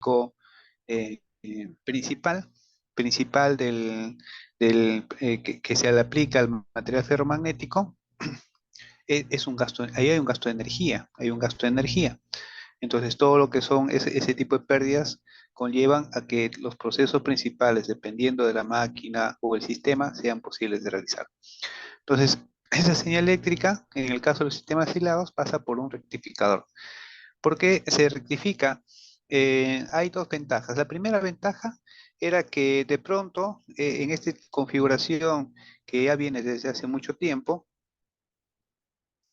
magnético principal que se le aplica al material ferromagnético, es un gasto, ahí hay un gasto de energía, hay un gasto de energía. Entonces, todo lo que son ese tipo de pérdidas conllevan a que los procesos principales, dependiendo de la máquina o el sistema, sean posibles de realizar. Entonces, esa señal eléctrica, en el caso de los sistemas aislados, pasa por un rectificador. ¿Por qué se rectifica? Hay dos ventajas. La primera ventaja era que de pronto, en esta configuración que ya viene desde hace mucho tiempo,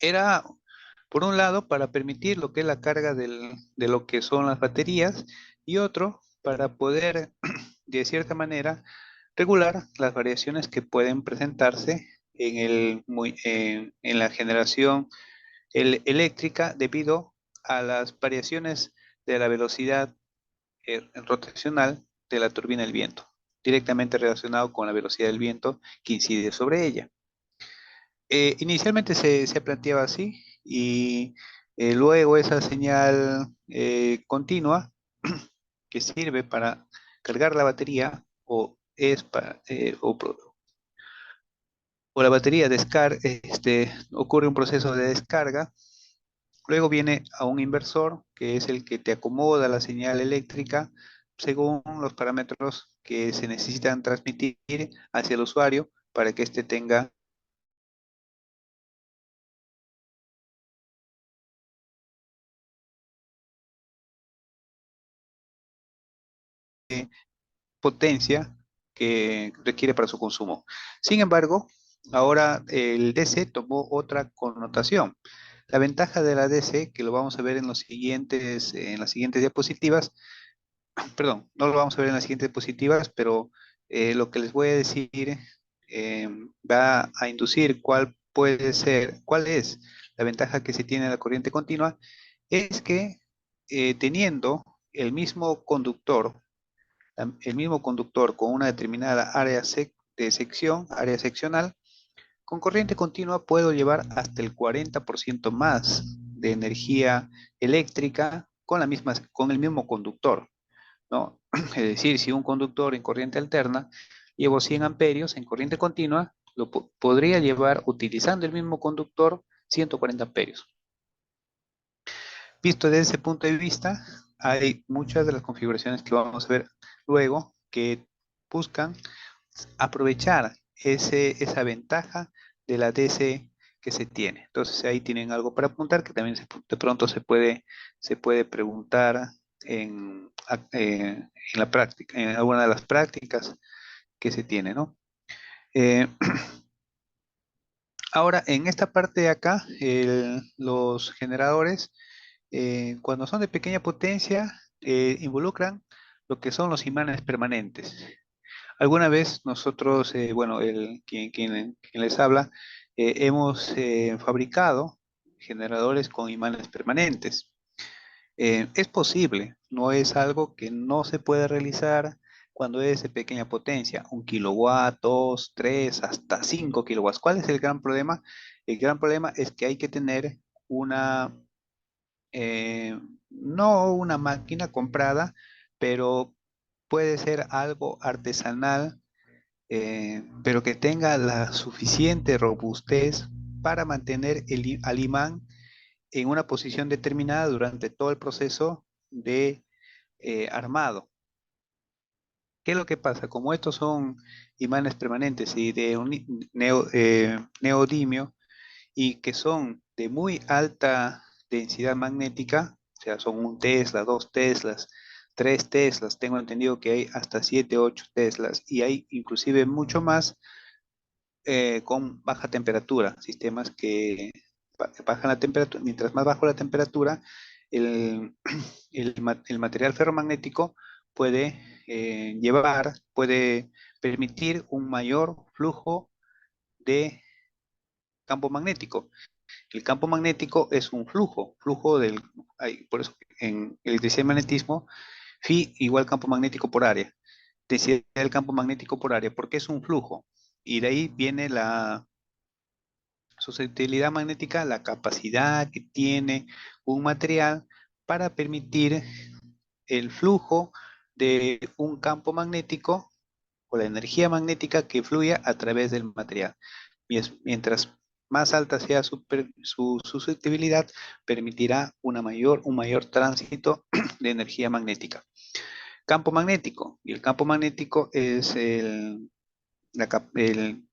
era, por un lado, para permitir lo que es la carga de lo que son las baterías, y otro, para poder, de cierta manera, regular las variaciones que pueden presentarse en la generación eléctrica debido a las variaciones de la velocidad rotacional de la turbina del viento, directamente relacionado con la velocidad del viento que incide sobre ella. Inicialmente se planteaba así, y luego esa señal continua que sirve para cargar la batería, o la batería ocurre un proceso de descarga. Luego viene a un inversor, que es el que te acomoda la señal eléctrica según los parámetros que se necesitan transmitir hacia el usuario para que éste tenga potencia que requiere para su consumo. Sin embargo, ahora el DC tomó otra connotación. La ventaja de la DC, que lo vamos a ver en las siguientes diapositivas, perdón, no lo vamos a ver en las siguientes diapositivas, pero lo que les voy a decir eh, va a inducir cuál es la ventaja que se tiene en la corriente continua, es que teniendo el mismo conductor, el mismo conductor con una determinada de sección, área seccional, con corriente continua puedo llevar hasta el 40% más de energía eléctrica con el mismo conductor, ¿no? Es decir, si un conductor en corriente alterna llevo 100 amperios, en corriente continua podría llevar, utilizando el mismo conductor, 140 amperios. Visto desde ese punto de vista, hay muchas de las configuraciones que vamos a ver luego que buscan aprovechar esa ventaja de la DC que se tiene. Entonces ahí tienen algo para apuntar que también de pronto se puede preguntar en la práctica, en alguna de las prácticas que se tiene, ¿no? Eh, Ahora, en esta parte de acá, los generadores, cuando son de pequeña potencia, involucran lo que son los imanes permanentes. Alguna vez nosotros, bueno, quien les habla, hemos fabricado generadores con imanes permanentes. Es posible, no es algo que no se puede realizar cuando es de pequeña potencia, 1 kilowatt, 2, 3, hasta 5 kilowatts. ¿Cuál es el gran problema? El gran problema es que hay que tener una, eh, no una máquina comprada, pero puede ser algo artesanal, pero que tenga la suficiente robustez para mantener al imán en una posición determinada durante todo el proceso de armado. ¿Qué es lo que pasa? Como estos son imanes permanentes y de neodimio, y que son de muy alta densidad magnética, o sea, son 1 Tesla, 2 Teslas, 3 Teslas, tengo entendido que hay hasta 7, 8 Teslas, y hay inclusive mucho más con baja temperatura, sistemas que bajan la temperatura. Mientras más bajo la temperatura, el, el material ferromagnético puede puede permitir un mayor flujo de campo magnético. El campo magnético es un flujo por eso en electricidad y magnetismo, phi igual campo magnético por área, densidad del campo magnético por área, porque es un flujo. Y de ahí viene la susceptibilidad magnética, la capacidad que tiene un material para permitir el flujo de un campo magnético o la energía magnética que fluye a través del material. Mientras más alta sea su susceptibilidad, permitirá un mayor tránsito de energía magnética. Campo magnético. Y el campo magnético es la cap- el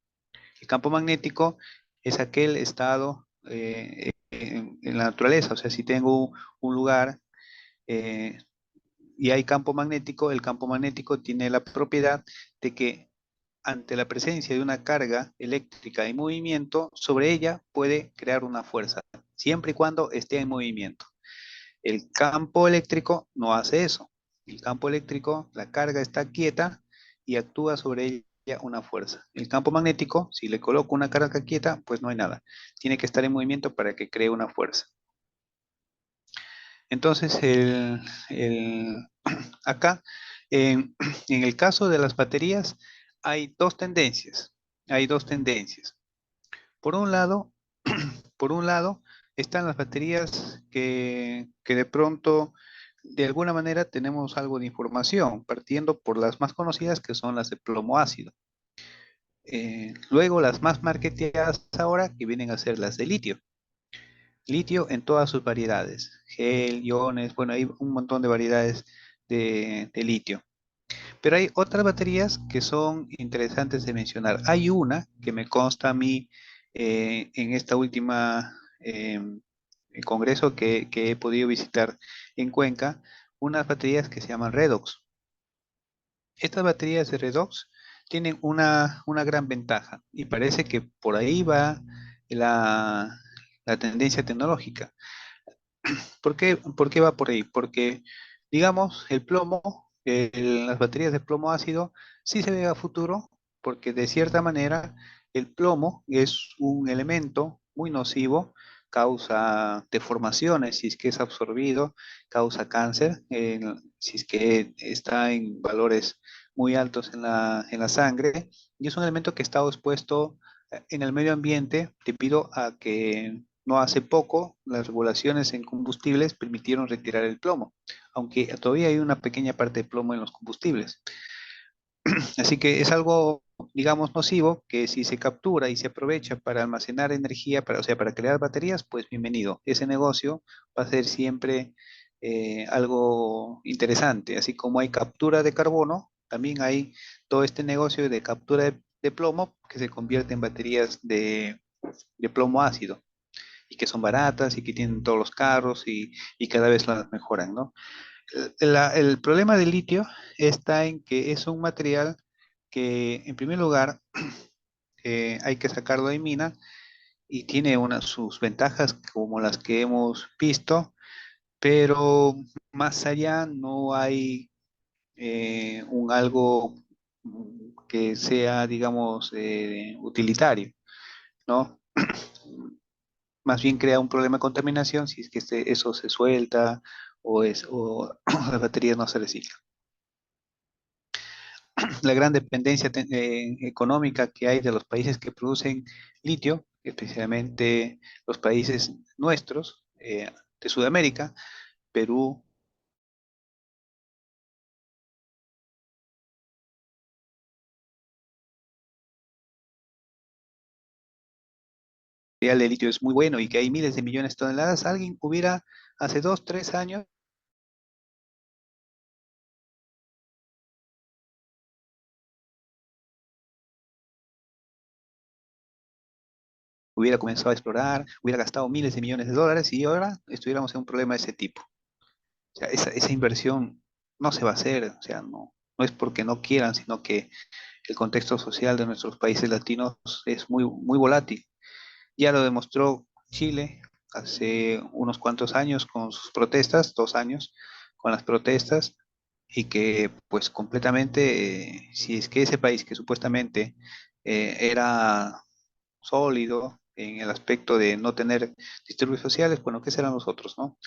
campo magnético es aquel estado en la naturaleza. O sea, si tengo un lugar eh, y hay campo magnético, el campo magnético tiene la propiedad de que ante la presencia de una carga eléctrica en movimiento, sobre ella puede crear una fuerza, siempre y cuando esté en movimiento. El campo eléctrico no hace eso. El campo eléctrico, la carga está quieta y actúa sobre ella una fuerza. El campo magnético, si le coloco una carga quieta, pues no hay nada. Tiene que estar en movimiento para que cree una fuerza. Entonces, acá, en el caso de las baterías, hay dos tendencias. Hay dos tendencias. Por un lado, por un lado, están las baterías que de pronto, de alguna manera, tenemos algo de información, partiendo por las más conocidas que son las de plomo ácido. Luego, las más marketeadas ahora, que vienen a ser las de litio. Litio en todas sus variedades, gel, iones, bueno, hay un montón de variedades de litio. Pero hay otras baterías que son interesantes de mencionar. Hay una que me consta a mí en esta última congreso que he podido visitar en Cuenca, unas baterías que se llaman Redox. Estas baterías de Redox tienen una gran ventaja y parece que por ahí va la, la tendencia tecnológica. ¿Por qué va por ahí? Porque, digamos, el plomo, las baterías de plomo ácido, sí se ve a futuro, porque de cierta manera el plomo es un elemento muy nocivo, causa deformaciones si es que es absorbido, causa cáncer, si es que está en valores muy altos en la sangre, y es un elemento que está expuesto en el medio ambiente debido a que no hace poco las regulaciones en combustibles permitieron retirar el plomo, aunque todavía hay una pequeña parte de plomo en los combustibles. Así que es algo, digamos, nocivo que si se captura y se aprovecha para almacenar energía, o sea, para crear baterías, pues bienvenido. Ese negocio va a ser siempre algo interesante. Así como hay captura de carbono, también hay todo este negocio de captura de plomo que se convierte en baterías de plomo ácido y que son baratas y que tienen todos los carros y cada vez las mejoran, ¿no? El problema del litio está en que es un material que, en primer lugar, hay que sacarlo de mina y tiene sus ventajas como las que hemos visto, pero más allá no hay un algo que sea, digamos, utilitario, ¿no? Más bien crea un problema de contaminación si es que eso se suelta o las baterías no se reciclan. La gran dependencia económica que hay de los países que producen litio, especialmente los países nuestros de Sudamérica, Perú, el de litio es muy bueno y que hay miles de millones de toneladas, alguien hubiera hace 2, 3 años hubiera comenzado a explorar, hubiera gastado miles de millones de dólares y ahora estuviéramos en un problema de ese tipo. O sea, esa inversión no se va a hacer, o sea, no es porque no quieran, sino que el contexto social de nuestros países latinos es muy volátil. Ya lo demostró Chile hace unos cuantos años con sus protestas, 2 años con las protestas, y que pues completamente, si es que ese país que supuestamente era sólido en el aspecto de no tener disturbios sociales, bueno, ¿qué serán los otros, no?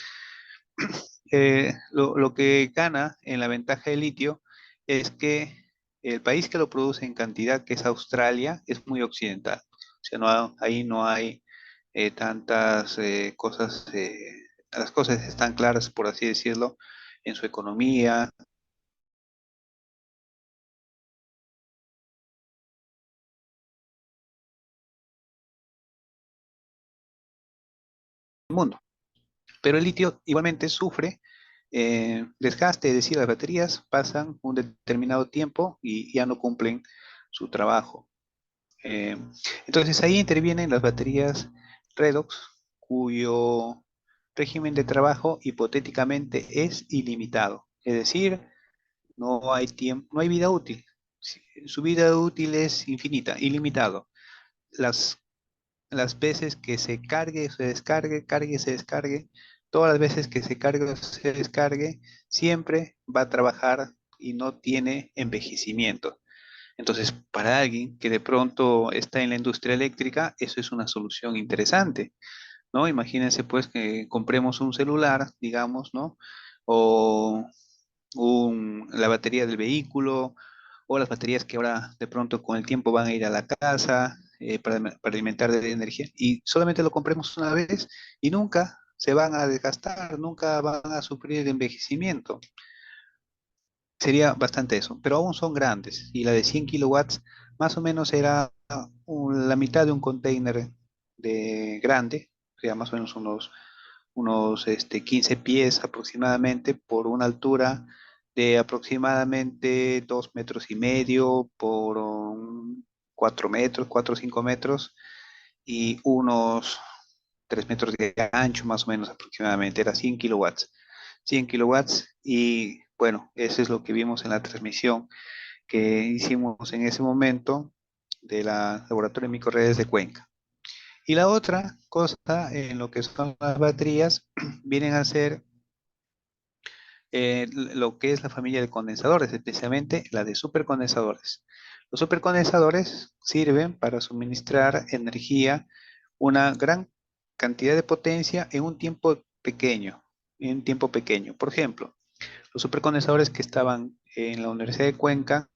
Lo que gana en la ventaja del litio es que el país que lo produce en cantidad, que es Australia, es muy occidental. O sea, ahí no hay tantas cosas, las cosas están claras, por así decirlo, en su economía, el mundo. Pero el litio igualmente sufre desgaste, es decir, las baterías pasan un determinado tiempo y ya no cumplen su trabajo. Eh, entonces ahí intervienen las baterías redox, cuyo régimen de trabajo hipotéticamente es ilimitado. Es decir, no hay tiempo, no hay vida útil. Su vida útil es infinita, ilimitado. Las, las veces que se cargue, se descargue, cargue, se descargue, todas las veces que se cargue o se descargue, siempre va a trabajar y no tiene envejecimiento. Entonces, para alguien que de pronto está en la industria eléctrica, eso es una solución interesante, ¿no? Imagínense pues que compremos un celular, digamos, ¿no? O la batería del vehículo, o las baterías que ahora de pronto con el tiempo van a ir a la casa para alimentar de energía, y solamente lo compremos una vez y nunca se van a desgastar, nunca van a sufrir de envejecimiento. Sería bastante eso, pero aún son grandes. Y la de 100 kilowatts más o menos era la mitad de un container de grande, o sea, más o menos unos 15 pies aproximadamente por una altura de aproximadamente 2,5 metros por 4 metros, 4 o 5 metros y unos 3 metros de ancho más o menos aproximadamente. Era 100 kilowatts. 100 kilowatts y bueno, eso es lo que vimos en la transmisión que hicimos en ese momento de la Laboratorio de Microredes de Cuenca. Y la otra cosa en lo que son las baterías vienen a ser lo que es la familia de condensadores, especialmente la de supercondensadores. Los supercondensadores sirven para suministrar energía, una gran cantidad de potencia en un tiempo pequeño, en un tiempo pequeño. Por ejemplo, los supercondensadores que estaban en la Universidad de Cuenca,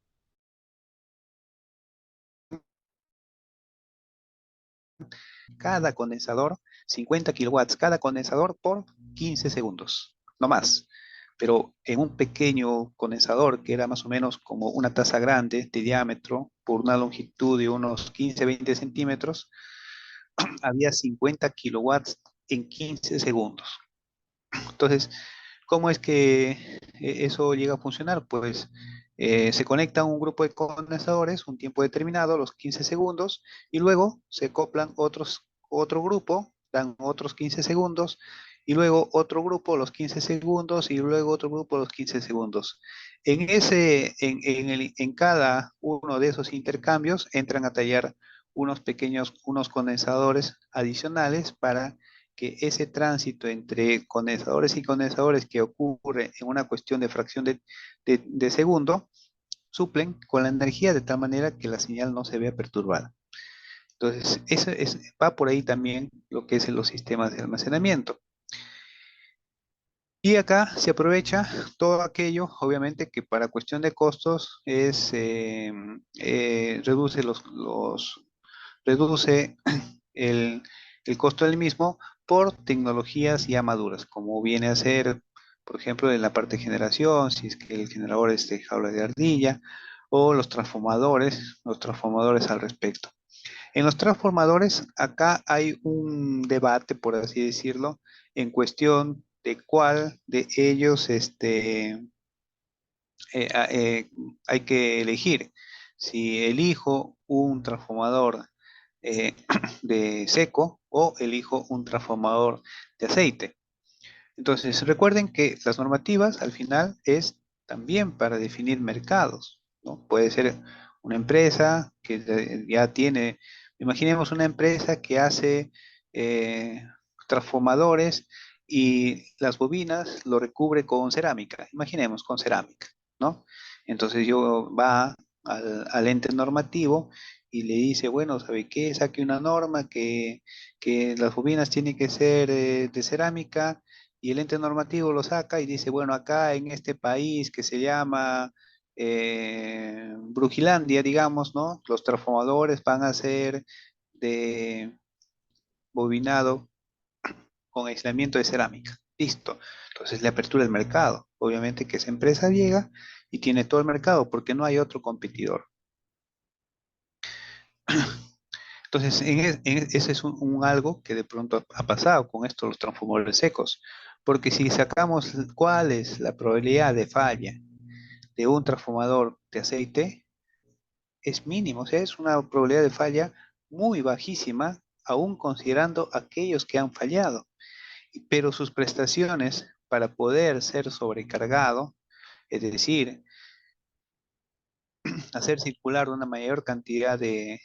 cada condensador, 50 kilowatts, cada condensador por 15 segundos, no más. Pero en un pequeño condensador que era más o menos como una taza grande de diámetro por una longitud de unos 15-20 centímetros, había 50 kilowatts en 15 segundos. Entonces, ¿cómo es que eso llega a funcionar? Pues se conecta un grupo de condensadores un tiempo determinado, los 15 segundos, y luego se acoplan otro grupo, dan otros 15 segundos, y luego otro grupo los 15 segundos, y luego otro grupo los 15 segundos. En cada uno de esos intercambios entran a tallar unos condensadores adicionales para que ese tránsito entre condensadores y condensadores que ocurre en una cuestión de fracción de segundo, suplen con la energía de tal manera que la señal no se vea perturbada. Entonces, va por ahí también lo que es en los sistemas de almacenamiento. Y acá se aprovecha todo aquello, obviamente, que para cuestión de costos reduce reduce el, el costo del mismo por tecnologías ya maduras, como viene a ser, por ejemplo, en la parte de generación, si es que el generador es de jaula de ardilla, o los transformadores al respecto. En los transformadores, acá hay un debate, por así decirlo, en cuestión de cuál de ellos hay que elegir. Si elijo un transformador eh, de seco o elijo un transformador de aceite. Entonces, recuerden que las normativas al final es también para definir mercados, ¿no? Puede ser una empresa que ya tiene, imaginemos una empresa que hace transformadores y las bobinas lo recubre con cerámica, imaginemos con cerámica, ¿no? Entonces yo va al ente normativo y le dice, bueno, ¿sabe qué? Saque una norma que las bobinas tienen que ser de cerámica y el ente normativo lo saca y dice, bueno, acá en este país que se llama Brujilandia, digamos, ¿no? Los transformadores van a ser de bobinado con aislamiento de cerámica. Listo. Entonces le apertura el mercado. obviamente que esa empresa llega y tiene todo el mercado porque no hay otro competidor. Entonces, ese es un algo que de pronto ha pasado con esto, los transformadores secos. Porque si sacamos cuál es la probabilidad de falla de un transformador de aceite, es mínimo, o sea, es una probabilidad de falla muy bajísima, aún considerando aquellos que han fallado. Pero sus prestaciones para poder ser sobrecargado, es decir, hacer circular una mayor cantidad de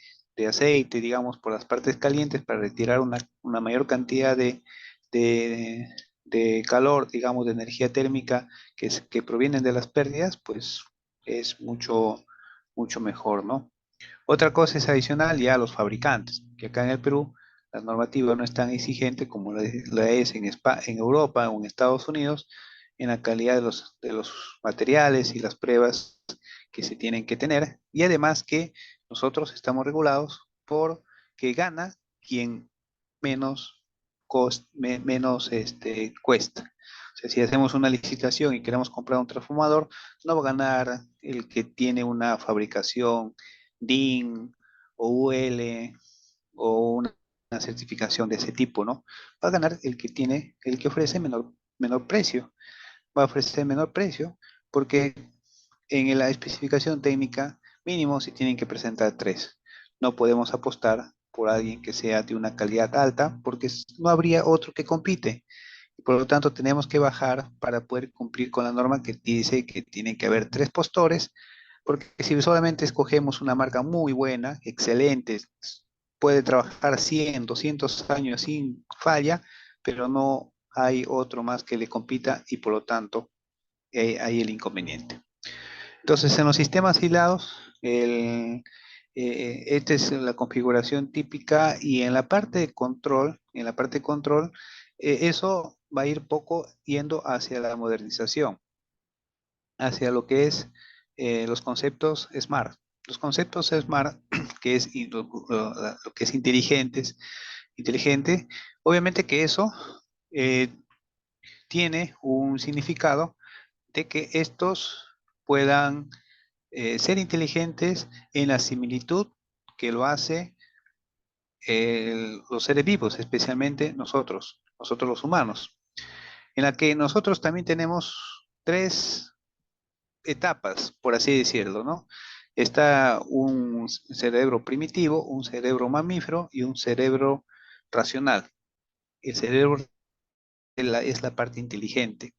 aceite, digamos, por las partes calientes para retirar una mayor cantidad de, de calor, digamos, de energía térmica que provienen de las pérdidas, pues es mucho mejor, ¿no? Otra cosa es adicional ya a los fabricantes, que acá en el Perú la normativa no es tan exigente como la es en Europa o en Estados Unidos en la calidad de los materiales y las pruebas que se tienen que tener. Y además que nosotros estamos regulados por que gana quien menos, menos cuesta. O sea, si hacemos una licitación y queremos comprar un transformador, no va a ganar el que tiene una fabricación DIN o UL o una certificación de ese tipo, ¿no? Va a ganar el que tiene, el que ofrece menor precio. Va a ofrecer menor precio porque en la especificación técnica mínimo se tienen que presentar tres. No podemos apostar por alguien que sea de una calidad alta porque no habría otro que compite. Y por lo tanto, tenemos que bajar para poder cumplir con la norma que dice que tiene que haber tres postores, porque si solamente escogemos una marca muy buena, excelente, puede trabajar 100, 200 años sin falla, pero no hay otro más que le compita y por lo tanto hay el inconveniente. Entonces, en los sistemas hilados, esta es la configuración típica y en la parte de control, eso va a ir poco yendo hacia la modernización, hacia lo que es los conceptos smart. Los conceptos smart, que es lo que es inteligente, obviamente que eso eh, tiene un significado de que estos puedan ser inteligentes en la similitud que lo hace los seres vivos, especialmente nosotros los humanos, en la que nosotros también tenemos tres etapas, por así decirlo, ¿no? Está un cerebro primitivo, un cerebro mamífero y un cerebro racional. El cerebro es la parte inteligente.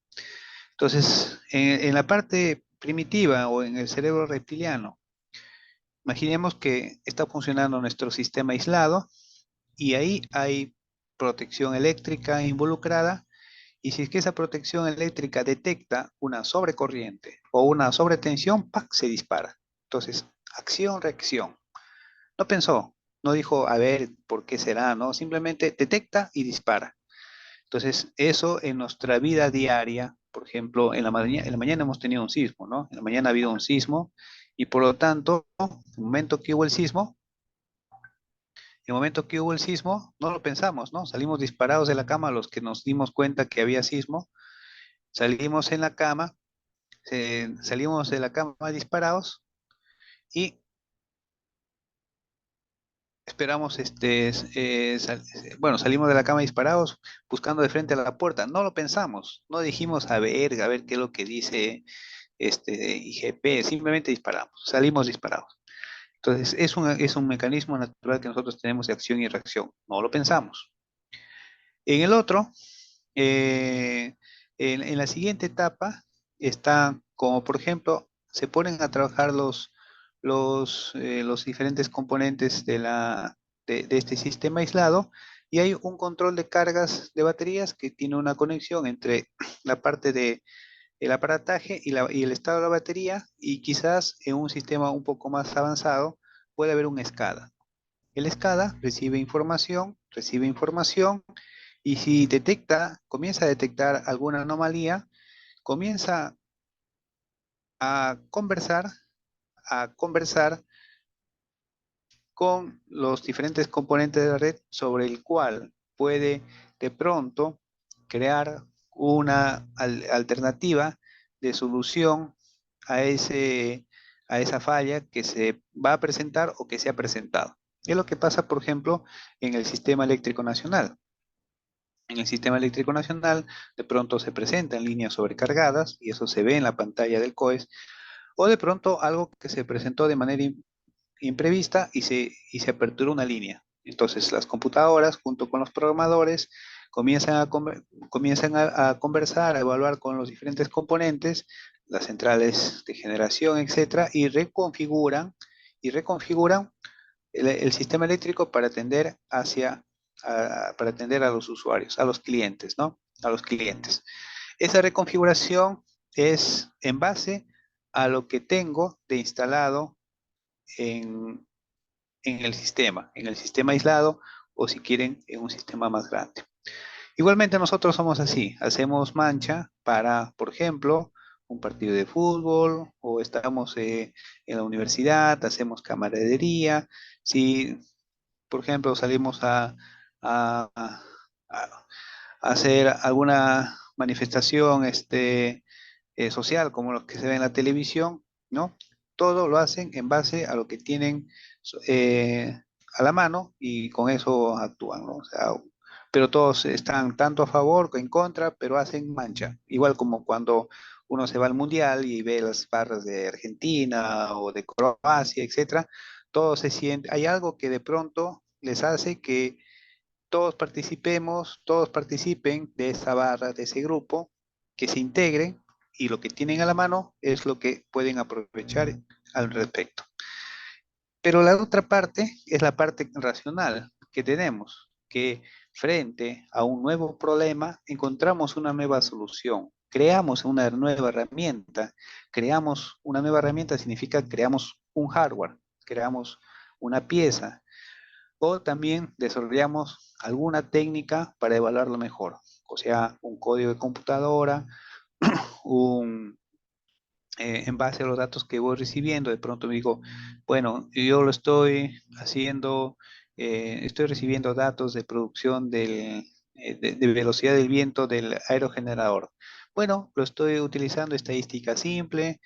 Entonces, en la parte primitiva o en el cerebro reptiliano, imaginemos que está funcionando nuestro sistema aislado y ahí hay protección eléctrica involucrada y si es que esa protección eléctrica detecta una sobrecorriente o una sobretensión, ¡pac!, se dispara. Entonces, acción, reacción. No pensó, no dijo, a ver, ¿por qué será? ¿No? Simplemente detecta y dispara. Entonces, eso en nuestra vida diaria, por ejemplo, en la mañana hemos tenido un sismo, ¿no? En la mañana ha habido un sismo y por lo tanto, en el momento que hubo el sismo, el momento que hubo el sismo, no lo pensamos, ¿no? Salimos disparados de la cama los que nos dimos cuenta que había sismo, salimos en la cama, salimos de la cama disparados y esperamos, bueno, salimos de la cama disparados buscando de frente a la puerta, no lo pensamos, no dijimos a ver qué es lo que dice IGP, simplemente disparamos, salimos disparados. Entonces, es un mecanismo natural que nosotros tenemos de acción y reacción, no lo pensamos. En el otro, eh, en la siguiente etapa está, como por ejemplo, se ponen a trabajar los diferentes componentes de este sistema aislado y hay un control de cargas de baterías que tiene una conexión entre la parte del aparataje y el estado de la batería y quizás en un sistema un poco más avanzado puede haber un SCADA. El SCADA recibe información y si comienza a detectar alguna anomalía, comienza a conversar, a conversar con los diferentes componentes de la red sobre el cual puede de pronto crear una alternativa de solución a a esa falla que se va a presentar o que se ha presentado. Es lo que pasa, por ejemplo, en el sistema eléctrico nacional. En el sistema eléctrico nacional, de pronto se presentan líneas sobrecargadas y eso se ve en la pantalla del COES, o de pronto algo que se presentó de manera imprevista y se aperturó una línea. Entonces las computadoras junto con los programadores comienzan a conversar, a evaluar con los diferentes componentes, las centrales de generación, etcétera, y reconfiguran el sistema eléctrico para atender para atender a los usuarios, a los clientes, ¿no? A los clientes. Esa reconfiguración es en base a lo que tengo de instalado en, en el sistema aislado o si quieren en un sistema más grande. Igualmente nosotros somos así, hacemos mancha para, por ejemplo, un partido de fútbol o estamos en la universidad, hacemos camaradería. Si, por ejemplo, salimos a- a hacer alguna manifestación social como los que se ven en la televisión, ¿no? Todo lo hacen en base a lo que tienen eh, a la mano y con eso actúan, ¿no? O sea, pero todos están tanto a favor como en contra, pero hacen mancha. Igual como cuando uno se va al mundial y ve las barras de Argentina o de Croacia, etcétera, todos se sienten, hay algo que de pronto les hace que todos participen de esa barra, de ese grupo, que se integren y lo que tienen a la mano es lo que pueden aprovechar al respecto. Pero la otra parte es la parte racional que tenemos, que frente a un nuevo problema encontramos una nueva solución, creamos una nueva herramienta. Creamos una nueva herramienta significa creamos un hardware, creamos una pieza o también desarrollamos alguna técnica para evaluarlo mejor, o sea, un código de computadora, un, en base a los datos que voy recibiendo, de pronto me digo, bueno, yo lo estoy haciendo, estoy recibiendo datos de producción de velocidad del viento del aerogenerador. Bueno, lo estoy utilizando estadística simple,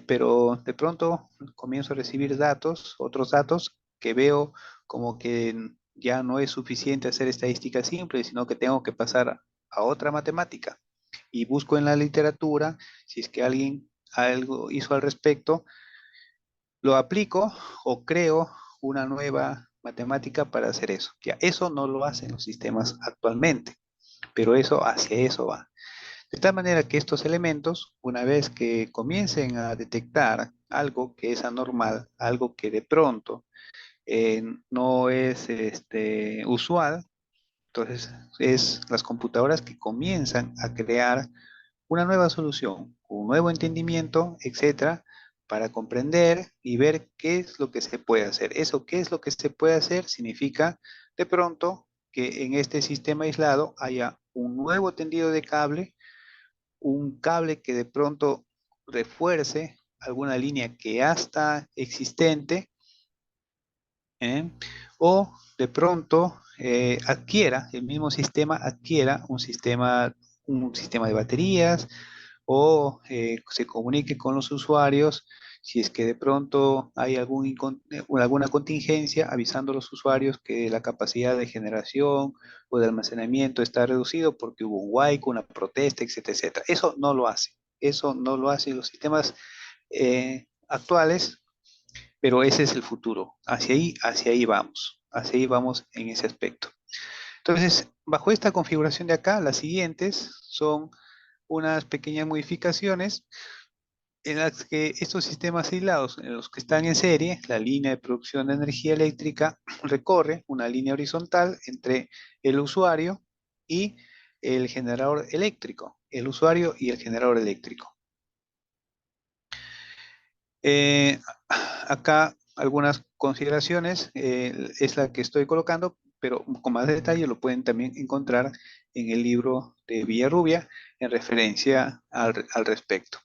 pero de pronto comienzo a recibir datos, otros datos que veo como que ya no es suficiente hacer estadística simple, sino que tengo que pasar a otra matemática. Y busco en la literatura, si es que alguien algo hizo al respecto, lo aplico o creo una nueva matemática para hacer eso. Ya, eso no lo hacen los sistemas actualmente, pero eso hacia eso va. De tal manera que estos elementos, una vez que comiencen a detectar algo que es anormal, algo que de pronto no es usual, entonces es las computadoras que comienzan a crear una nueva solución, un nuevo entendimiento, etcétera, para comprender y ver qué es lo que se puede hacer. Eso, qué es lo que se puede hacer, significa de pronto que en este sistema aislado haya un nuevo tendido de cable, un cable que de pronto refuerce alguna línea que ya está existente, ¿eh? O de pronto el mismo sistema adquiera un sistema de baterías o se comunique con los usuarios si es que de pronto hay alguna contingencia, avisando a los usuarios que la capacidad de generación o de almacenamiento está reducido porque hubo un huaico, una protesta, etcétera, etcétera. Eso no lo hace. Eso no lo hacen los sistemas actuales, pero ese es el futuro. Hacia ahí vamos. Hacia ahí vamos en ese aspecto. Entonces, bajo esta configuración de acá, las siguientes son unas pequeñas modificaciones en las que estos sistemas aislados, en los que están en serie, la línea de producción de energía eléctrica recorre una línea horizontal entre el usuario y el generador eléctrico, el usuario y el generador eléctrico. Eh, Acá algunas consideraciones, es la que estoy colocando, pero con más detalle lo pueden también encontrar en el libro de Villarrubia en referencia al respecto.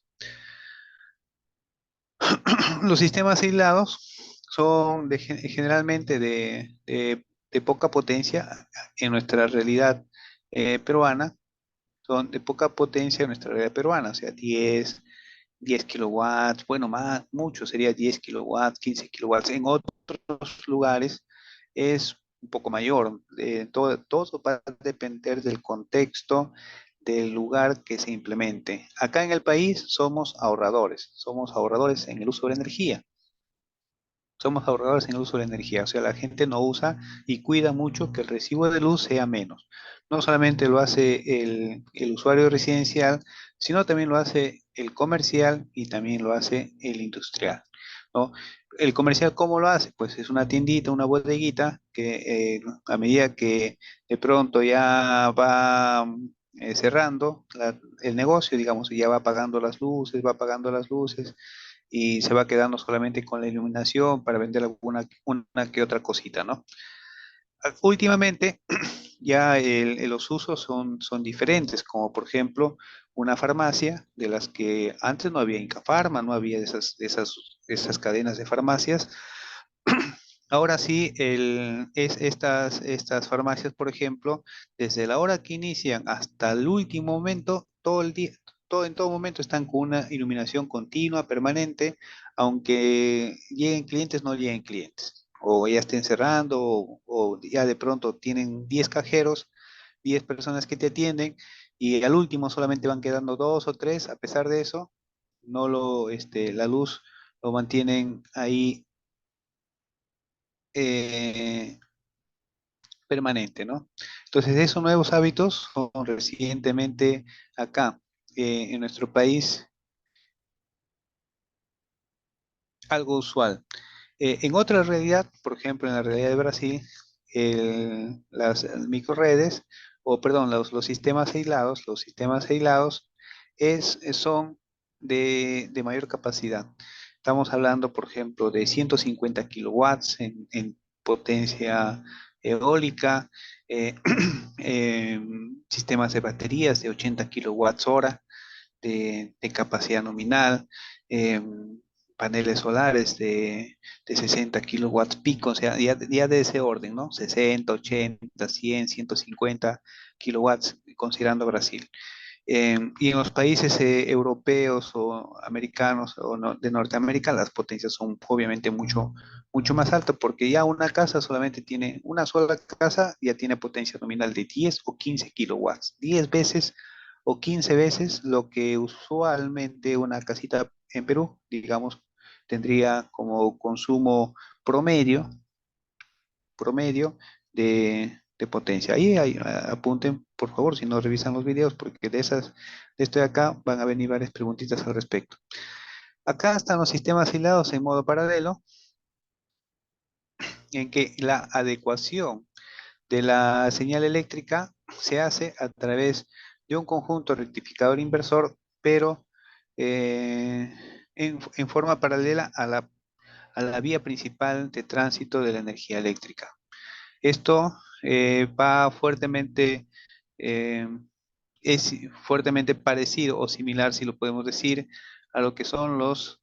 Los sistemas aislados son generalmente de poca potencia en nuestra realidad peruana. son de poca potencia en nuestra realidad peruana, o sea, 10 kilowatts, bueno, más, mucho sería 10 kilowatts, 15 kilowatts. En otros lugares es un poco mayor. Todo va a depender del contexto, del lugar que se implemente. Acá en el país somos ahorradores en el uso de la energía. Somos ahorradores en el uso de la energía, o sea, la gente no usa y cuida mucho que el recibo de luz sea menos. No solamente lo hace el usuario residencial, sino también lo hace el comercial y también lo hace el industrial, ¿no? El comercial, ¿cómo lo hace? Pues es una tiendita, una bodeguita que a medida que de pronto ya va cerrando el negocio, digamos, y ya va apagando las luces, y se va quedando solamente con la iluminación para vender alguna una que otra cosita, ¿no? Últimamente ya los usos son diferentes, como por ejemplo una farmacia, de las que antes no había Incafarma, no había esas cadenas de farmacias. Ahora sí, estas farmacias, por ejemplo, desde la hora que inician hasta el último momento, todo el día, en todo momento están con una iluminación continua, permanente, aunque lleguen clientes, no lleguen clientes, o ya estén cerrando, o ya de pronto tienen 10 cajeros, 10 personas que te atienden, y al último solamente van quedando dos o tres. A pesar de eso, la luz lo mantienen ahí eh, permanente, ¿no? Entonces, esos nuevos hábitos son recientemente acá, en nuestro país, algo usual. En otra realidad, por ejemplo, en la realidad de Brasil, las microredes, o perdón, los sistemas aislados son de mayor capacidad. Estamos hablando, por ejemplo, de 150 kilowatts en potencia eólica, eh, sistemas de baterías de 80 kilowatts hora de capacidad nominal, eh, paneles solares de 60 kilowatts pico, o sea, ya de ese orden, ¿no? 60, 80, 100, 150 kilowatts, considerando Brasil. Y en los países europeos o americanos o de Norteamérica, las potencias son obviamente mucho más altas, porque ya una casa solamente tiene, una sola casa ya tiene potencia nominal de 10 o 15 kilowatts, 10 veces o 15 veces lo que usualmente una casita en Perú, digamos, tendría como consumo promedio, de potencia. Apunten, por favor, si no revisan los videos, porque de esto de acá van a venir varias preguntitas al respecto. Acá están los sistemas aislados en modo paralelo, en que la adecuación de la señal eléctrica se hace a través de un conjunto rectificador inversor, pero en forma paralela a la vía principal de tránsito de la energía eléctrica. Esto va fuertemente, eh, es fuertemente parecido o similar, si lo podemos decir, a lo que son los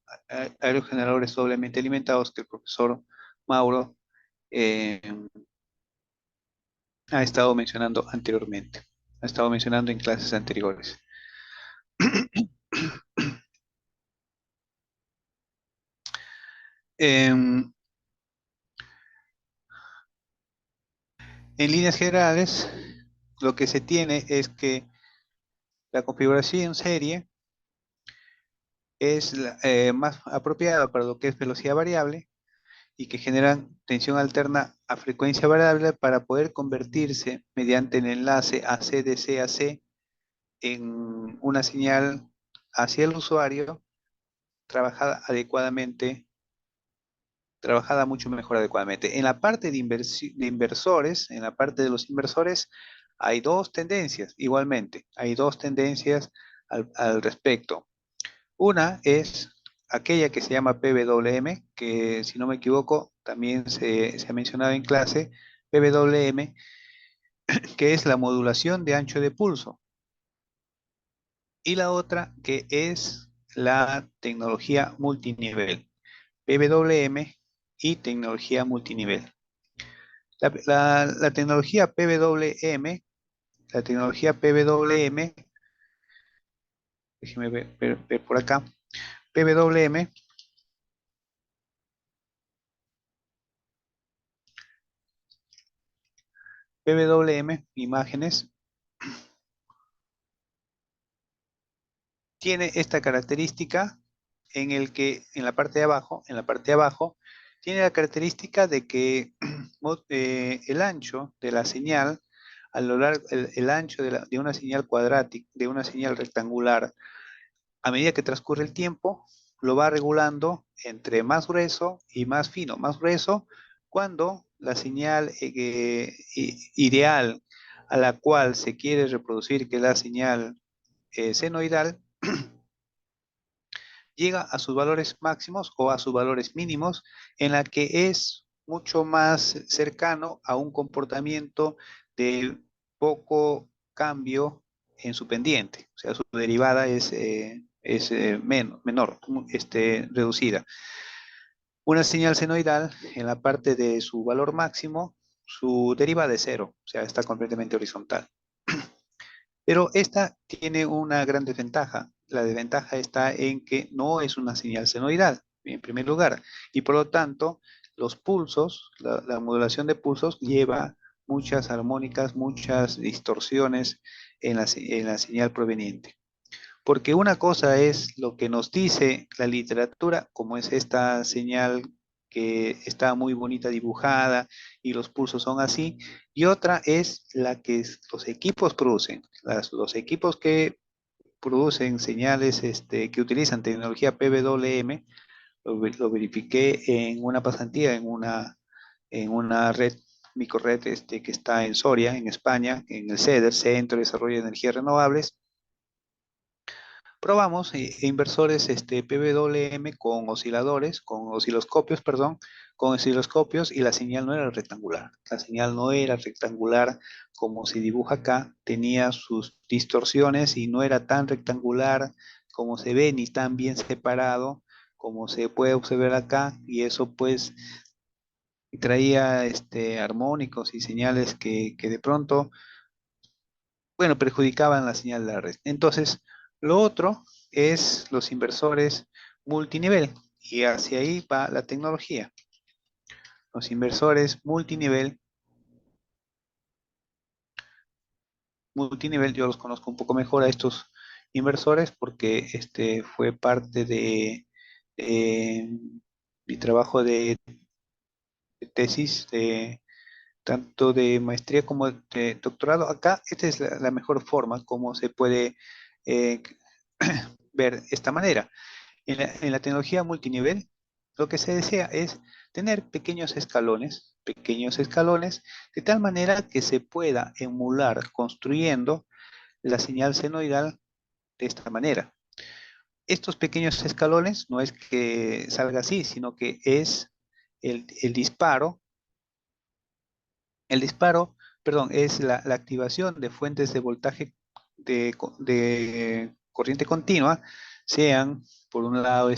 aerogeneradores doblemente alimentados que el profesor Mauro eh, ha estado mencionando anteriormente, ha estado mencionando en clases anteriores. En líneas generales, lo que se tiene es que la configuración en serie es más apropiada para lo que es velocidad variable y que generan tensión alterna a frecuencia variable para poder convertirse mediante el enlace AC-DC-AC en una señal hacia el usuario trabajada adecuadamente, trabajada mucho mejor adecuadamente. En la parte de inversores, en la parte de los inversores, hay dos tendencias, igualmente, hay dos tendencias al respecto. Una es aquella que se llama PWM, que si no me equivoco también se ha mencionado en clase, PWM, que es la modulación de ancho de pulso. Y la otra que es la tecnología multinivel, PWM y tecnología multinivel. La tecnología PWM Déjeme ver por acá. PWM, PWM, imágenes, tiene esta característica en el que en la parte de abajo, tiene la característica de que el ancho de la señal, a lo largo, el ancho de una señal cuadrática, de una señal rectangular, a medida que transcurre el tiempo, lo va regulando entre más grueso y más fino. Más grueso cuando la señal ideal a la cual se quiere reproducir, que es la señal senoidal, llega a sus valores máximos o a sus valores mínimos, en la que es mucho más cercano a un comportamiento de poco cambio en su pendiente, o sea, su derivada menor, reducida. Una señal senoidal, en la parte de su valor máximo, su derivada es cero, o sea, está completamente horizontal. Pero esta tiene una gran desventaja. La desventaja está en que no es una señal senoidal, en primer lugar, y por lo tanto, los pulsos, la modulación de pulsos lleva muchas armónicas, muchas distorsiones en la señal proveniente. Porque una cosa es lo que nos dice la literatura, como es esta señal que está muy bonita dibujada y los pulsos son así, y otra es la que los equipos producen. Los equipos que producen señales que utilizan tecnología PWM, lo verifiqué en una pasantía, en una red, microred que está en Soria, en España, en el CEDER, Centro de Desarrollo de Energías Renovables. Probamos inversores PWM con osciladores, con osciloscopios, perdón, con osciloscopios y la señal no era rectangular. La señal no era rectangular como se dibuja acá, tenía sus distorsiones y no era tan rectangular como se ve ni tan bien separado como se puede observar acá, y eso pues traía armónicos y señales que de pronto, bueno, perjudicaban la señal de la red. Entonces, lo otro es los inversores multinivel, y hacia ahí va la tecnología. Los inversores multinivel, yo los conozco un poco mejor a estos inversores porque fue parte de mi trabajo de tesis, tanto de maestría como de doctorado. Acá esta es la mejor forma como se puede eh, ver esta manera. En la tecnología multinivel, lo que se desea es tener pequeños escalones, de tal manera que se pueda emular construyendo la señal senoidal de esta manera. Estos pequeños escalones no es que salga así, sino que es el disparo. El disparo, perdón, es la activación de fuentes de voltaje de corriente continua, sean, por un lado,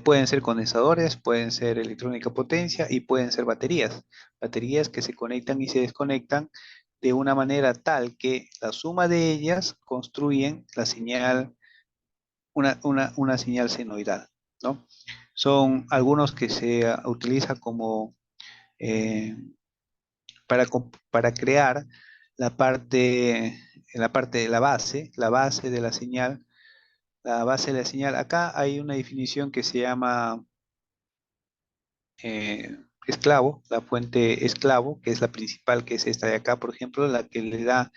pueden ser condensadores, pueden ser electrónica potencia y pueden ser baterías. Baterías que se conectan y se desconectan de una manera tal que la suma de ellas construyen la señal, una señal senoidal, ¿no? Son algunos que se utiliza como eh, para crear la parte de la base de la señal, la base de la señal. Acá hay una definición que se llama esclavo, la fuente esclavo, que es la principal, que es esta de acá, por ejemplo, la que le da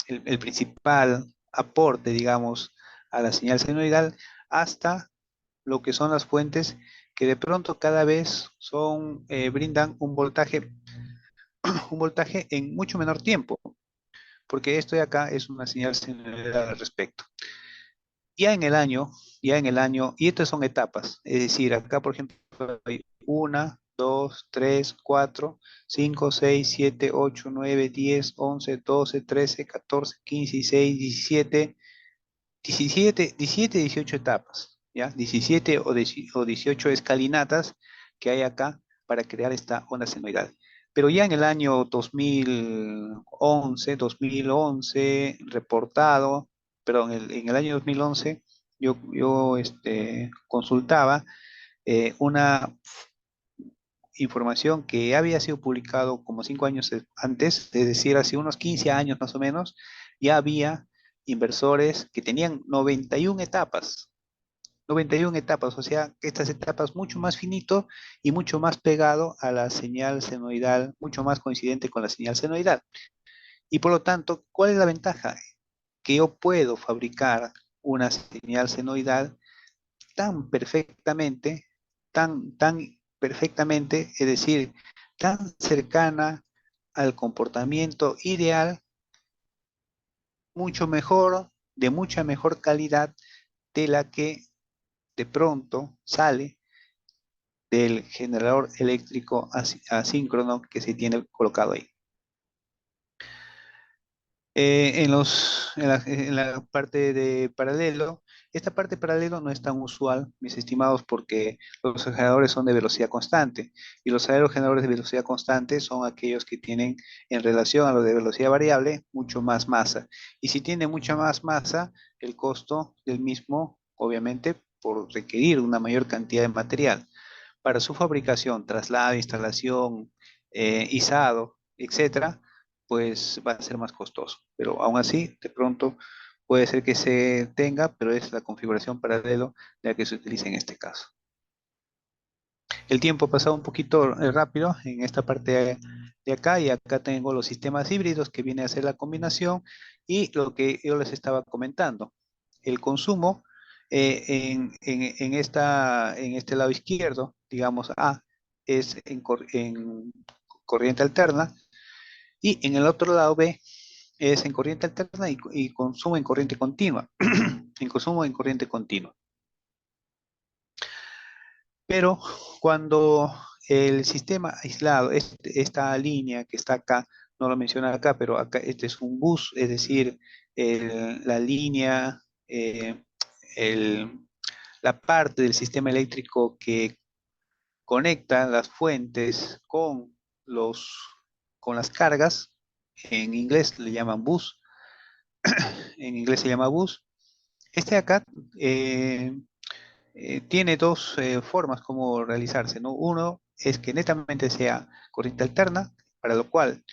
el principal aporte, digamos, a la señal senoidal, hasta lo que son las fuentes que de pronto cada vez brindan un voltaje en mucho menor tiempo, porque esto de acá es una señal senoidal al respecto. Ya en el año, y estas son etapas, es decir, acá por ejemplo hay 18 etapas, ¿ya? 17 o 18 escalinatas que hay acá para crear esta onda senoidal. Pero ya en el año 2011 reportado, perdón, en el año 2011, yo consultaba una información que había sido publicado como 5 años antes, es decir, hace unos 15 años más o menos, ya había inversores que tenían 91 etapas. 91 etapas, o sea, estas etapas mucho más finito y mucho más pegado a la señal senoidal, mucho más coincidente con la señal senoidal. Y por lo tanto, ¿cuál es la ventaja? Que yo puedo fabricar una señal senoidal tan perfectamente, tan perfectamente, es decir, tan cercana al comportamiento ideal, mucho mejor, de mucha mejor calidad de la que de pronto sale del generador eléctrico asíncrono que se tiene colocado ahí. En la parte de paralelo, esta parte paralelo no es tan usual, mis estimados, porque los generadores son de velocidad constante y los aerogeneradores de velocidad constante son aquellos que tienen en relación a los de velocidad variable mucho más masa. Y si tiene mucha más masa, el costo del mismo, obviamente, por requerir una mayor cantidad de material para su fabricación, traslado, instalación, izado, etcétera, pues va a ser más costoso. Pero aún así, de pronto puede ser que se tenga, pero es la configuración paralelo la que se utiliza en este caso. El tiempo ha pasado un poquito rápido en esta parte de acá, y acá tengo los sistemas híbridos que viene a ser la combinación y lo que yo les estaba comentando. El consumo en este lado izquierdo, digamos A, es en corriente alterna, y en el otro lado B es en corriente alterna y consumo en corriente continua. En consumo en corriente continua. Pero cuando el sistema aislado, esta línea que está acá, no lo menciona acá, pero acá este es un bus, es decir, la línea, el- la parte del sistema eléctrico que conecta las fuentes los, con las cargas, en inglés le llaman bus, en inglés se llama bus. Este de acá eh, tiene dos formas como realizarse, ¿no? Uno es que netamente sea corriente alterna, para lo cual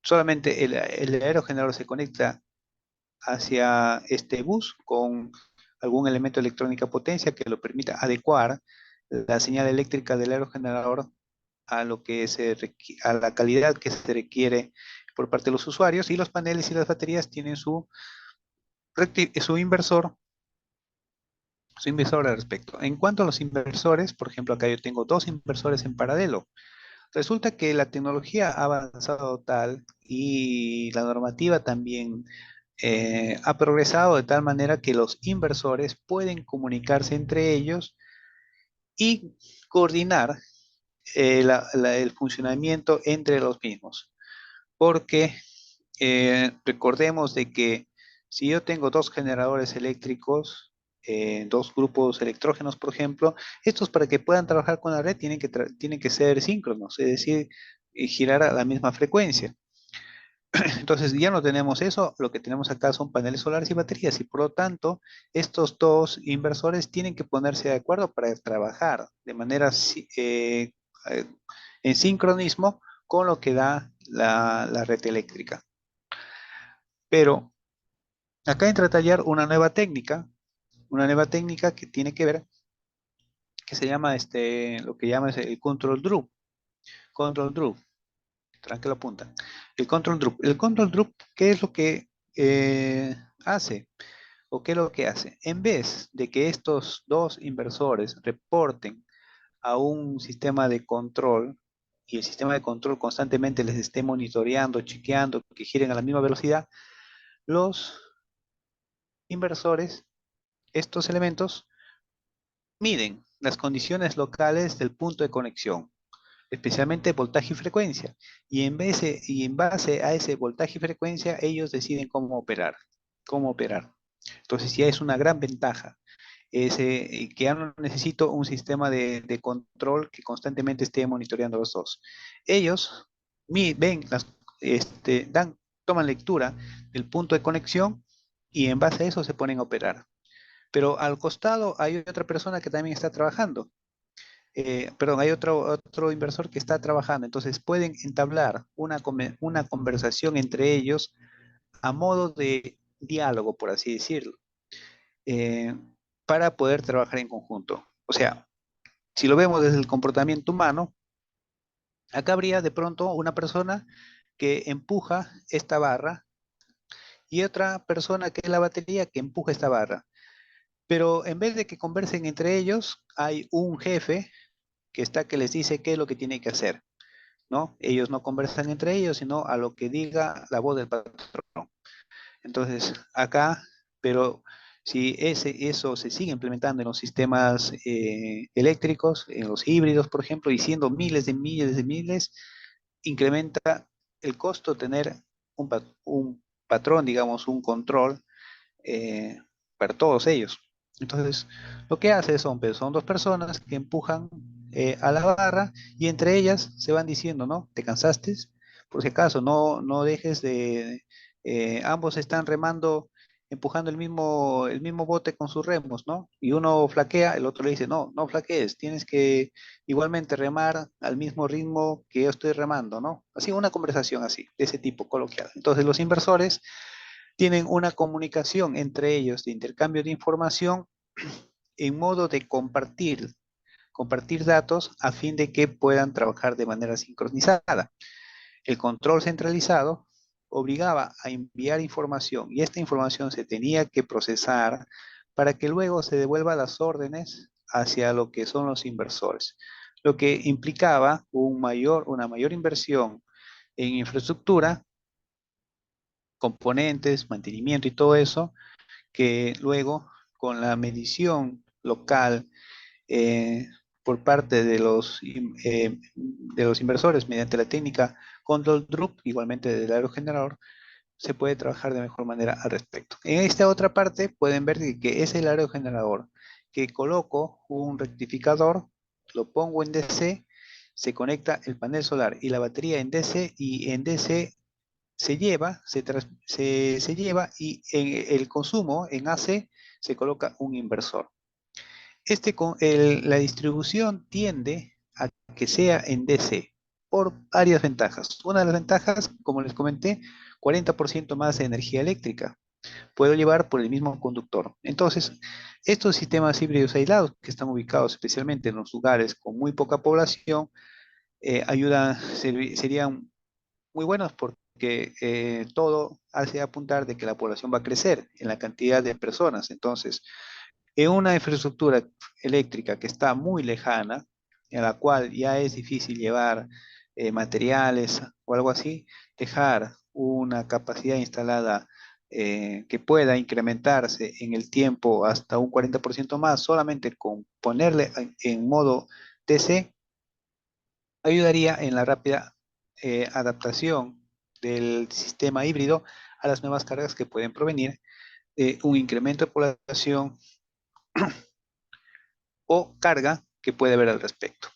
solamente el aerogenerador se conecta hacia este bus con algún elemento de electrónica potencia que lo permita adecuar la señal eléctrica del aerogenerador a a la calidad que se requiere por parte de los usuarios, y los paneles y las baterías tienen su inversor al respecto. En cuanto a los inversores, por ejemplo, acá yo tengo dos inversores en paralelo. Resulta que la tecnología ha avanzado tal y la normativa también ha progresado de tal manera que los inversores pueden comunicarse entre ellos y coordinar el funcionamiento entre los mismos. Porque recordemos de que si yo tengo dos generadores eléctricos, dos grupos electrógenos, por ejemplo, estos para que puedan trabajar con la red tienen que ser síncronos, es decir, girar a la misma frecuencia. Entonces ya no tenemos eso, lo que tenemos acá son paneles solares y baterías, y por lo tanto estos dos inversores tienen que ponerse de acuerdo para trabajar de manera eh, en sincronismo con lo que da la red eléctrica. Pero acá entra a tallar una nueva técnica que tiene que ver, que se llama lo que llama es el control drop. Control drop, tranquilo apunta. El control drop. El control drop, ¿qué es lo que hace? ¿O qué es lo que hace? En vez de que estos dos inversores reporten a un sistema de control y el sistema de control constantemente les esté monitoreando, chequeando, que giren a la misma velocidad, los inversores, estos elementos, miden las condiciones locales del punto de conexión, especialmente voltaje y frecuencia, y en base a ese voltaje y frecuencia ellos deciden cómo operar, cómo operar. Entonces ya es una gran ventaja. Que ya no necesito un sistema de control que constantemente esté monitoreando los dos. Ellos ven, toman lectura del punto de conexión y en base a eso se ponen a operar. Pero al costado hay otra persona que también está trabajando. Perdón, hay otro inversor que está trabajando. Entonces pueden entablar una conversación entre ellos a modo de diálogo, por así decirlo, eh, para poder trabajar en conjunto. O sea, si lo vemos desde el comportamiento humano, acá habría de pronto una persona que empuja esta barra y otra persona que es la batería que empuja esta barra. Pero en vez de que conversen entre ellos, hay un jefe que está que les dice qué es lo que tiene que hacer, ¿no? Ellos no conversan entre ellos, sino a lo que diga la voz del patrón. Entonces, acá, pero si eso se sigue implementando en los sistemas eléctricos, en los híbridos, por ejemplo, y siendo miles de miles, incrementa el costo de tener un patrón, digamos, un control eh, para todos ellos. Entonces, lo que hace son dos personas que empujan a la barra y entre ellas se van diciendo, ¿no? ¿Te cansaste? Por si acaso, no dejes ambos están remando, empujando el mismo bote con sus remos, ¿no? Y uno flaquea, el otro le dice, no flaquees, tienes que igualmente remar al mismo ritmo que yo estoy remando, ¿no? Así, una conversación así, de ese tipo coloquial. Entonces, los inversores tienen una comunicación entre ellos de intercambio de información en modo de compartir datos a fin de que puedan trabajar de manera sincronizada. El control centralizado obligaba a enviar información y esta información se tenía que procesar para que luego se devuelva las órdenes hacia lo que son los inversores, lo que implicaba una mayor inversión en infraestructura, componentes, mantenimiento y todo eso, que luego con la medición local eh, por parte de los inversores mediante la técnica Control Group, igualmente del aerogenerador, se puede trabajar de mejor manera al respecto. En esta otra parte pueden ver que es el aerogenerador, que coloco un rectificador, lo pongo en DC, se conecta el panel solar y la batería en DC y en DC se lleva y en el consumo en AC se coloca un inversor. La distribución tiende a que sea en DC por varias ventajas. Una de las ventajas, como les comenté, 40% más de energía eléctrica puedo llevar por el mismo conductor. Entonces, estos sistemas híbridos aislados que están ubicados especialmente en los lugares con muy poca población, serían muy buenos porque todo hace apuntar de que la población va a crecer en la cantidad de personas. Entonces, en una infraestructura eléctrica que está muy lejana, en la cual ya es difícil llevar materiales o algo así, dejar una capacidad instalada que pueda incrementarse en el tiempo hasta un 40% más, solamente con ponerle en modo TC, ayudaría en la rápida adaptación del sistema híbrido a las nuevas cargas que pueden provenir de un incremento de población o carga que puede haber al respecto.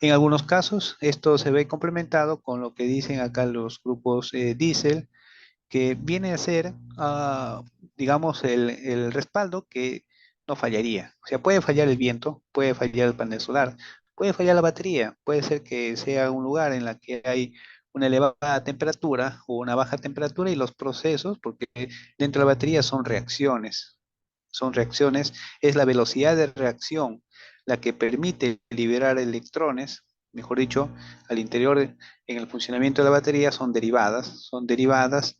En algunos casos, esto se ve complementado con lo que dicen acá los grupos diésel, que viene a ser, digamos, el respaldo que no fallaría. O sea, puede fallar el viento, puede fallar el panel solar, puede fallar la batería, puede ser que sea un lugar en la que hay una elevada temperatura o una baja temperatura y los procesos, porque dentro de la batería son reacciones, es la velocidad de reacción la que permite liberar electrones, mejor dicho, al interior, en el funcionamiento de la batería son derivadas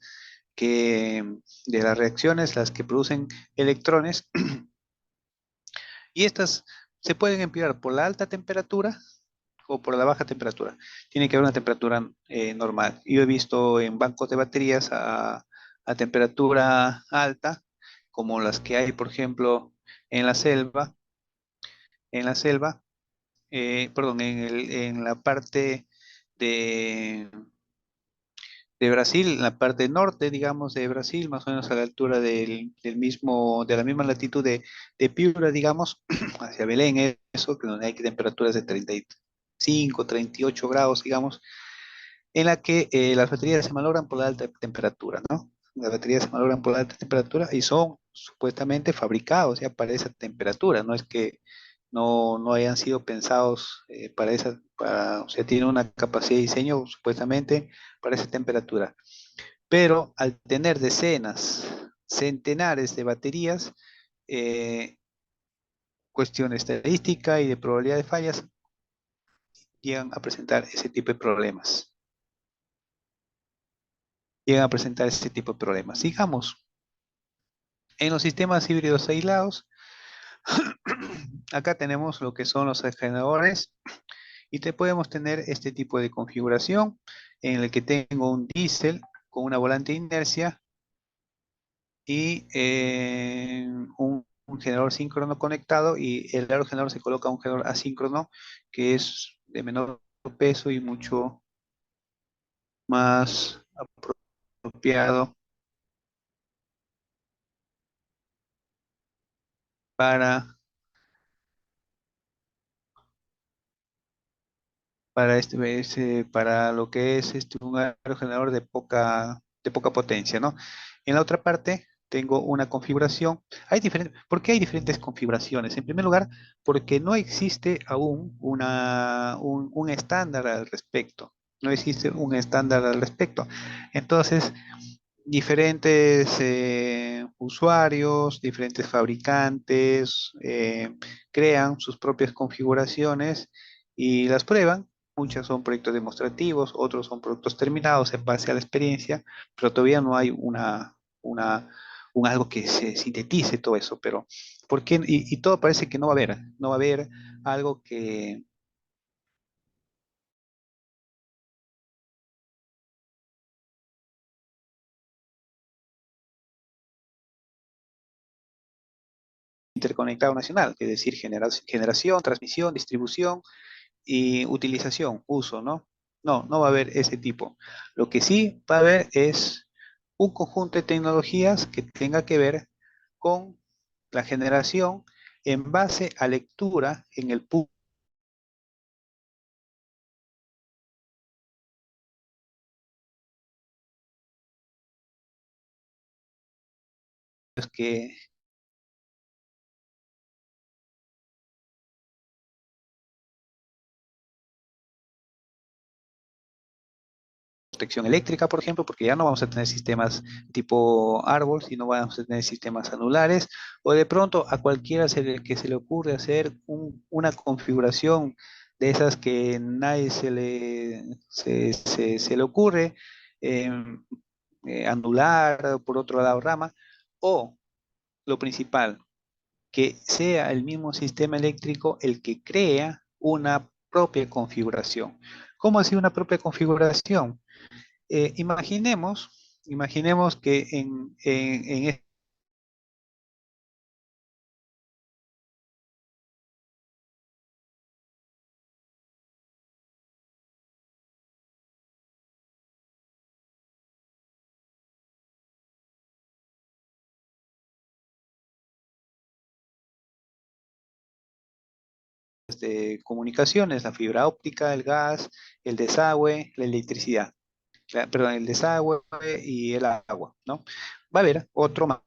que de las reacciones, las que producen electrones, y estas se pueden emplear por la alta temperatura o por la baja temperatura. Tiene que haber una temperatura normal. Yo he visto en bancos de baterías a temperatura alta, como las que hay, por ejemplo, en la selva, en la selva, perdón, en la parte de, de Brasil, en la parte norte, digamos, de Brasil, más o menos a la altura de la misma latitud de Piura, digamos, hacia Belén, eso, que donde hay temperaturas de 35, 38 grados, digamos. en la que las baterías se malogran por la alta temperatura, ¿no? Las baterías se malogran por la alta temperatura y son supuestamente fabricados ya para esa temperatura, no es que no hayan sido pensados o sea, tienen una capacidad de diseño supuestamente para esa temperatura. Pero al tener decenas, centenares de baterías, eh, cuestión de estadística y de probabilidad de fallas, llegan a presentar ese tipo de problemas. Llegan a presentar ese tipo de problemas. Sigamos. En los sistemas híbridos aislados, acá tenemos lo que son los generadores y te podemos tener este tipo de configuración en el que tengo un diésel con una volante de inercia y un generador síncrono conectado y el aerogenerador se coloca un generador asíncrono que es de menor peso y mucho más apropiado para, para lo que es un aerogenerador de poca potencia, ¿no? En la otra parte tengo una configuración. ¿Por qué hay diferentes configuraciones? En primer lugar, porque no existe aún un estándar al respecto. No existe un estándar al respecto. Entonces, diferentes usuarios, diferentes fabricantes crean sus propias configuraciones y las prueban. Muchas son proyectos demostrativos, otros son productos terminados en base a la experiencia, pero todavía no hay un algo que se sintetice todo eso. Pero, ¿por qué? Y todo parece que no va a haber algo que interconectado nacional, es decir, generación, transmisión, distribución y utilización, uso, ¿no? No va a haber ese tipo. Lo que sí va a haber es un conjunto de tecnologías que tenga que ver con la generación en base a lectura en el punto que protección eléctrica, por ejemplo, porque ya no vamos a tener sistemas tipo árbol, sino vamos a tener sistemas anulares, o de pronto a cualquiera que se le ocurre hacer una configuración de esas que nadie se le ocurre, eh, anular, por otro lado, rama, o lo principal, que sea el mismo sistema eléctrico el que crea una propia configuración. ¿Cómo así una propia configuración? Imaginemos que en comunicaciones, la fibra óptica, el gas, el desagüe, la electricidad, perdón, el desagüe y el agua, ¿no? Va a haber otro más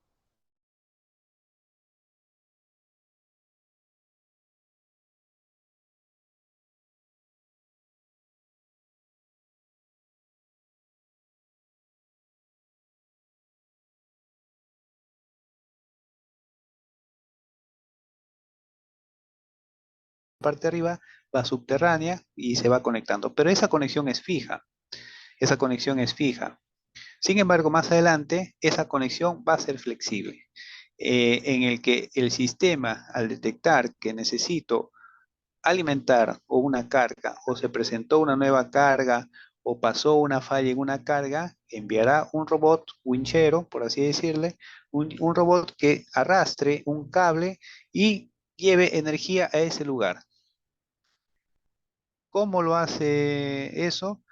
parte de arriba, va subterránea y se va conectando, pero esa conexión es fija, esa conexión es fija. Sin embargo, más adelante, esa conexión va a ser flexible, en el que el sistema, al detectar que necesito alimentar o una carga o se presentó una nueva carga o pasó una falla en una carga, enviará un robot winchero, por así decirle, un robot que arrastre un cable y lleve energía a ese lugar. ¿Cómo lo hace eso?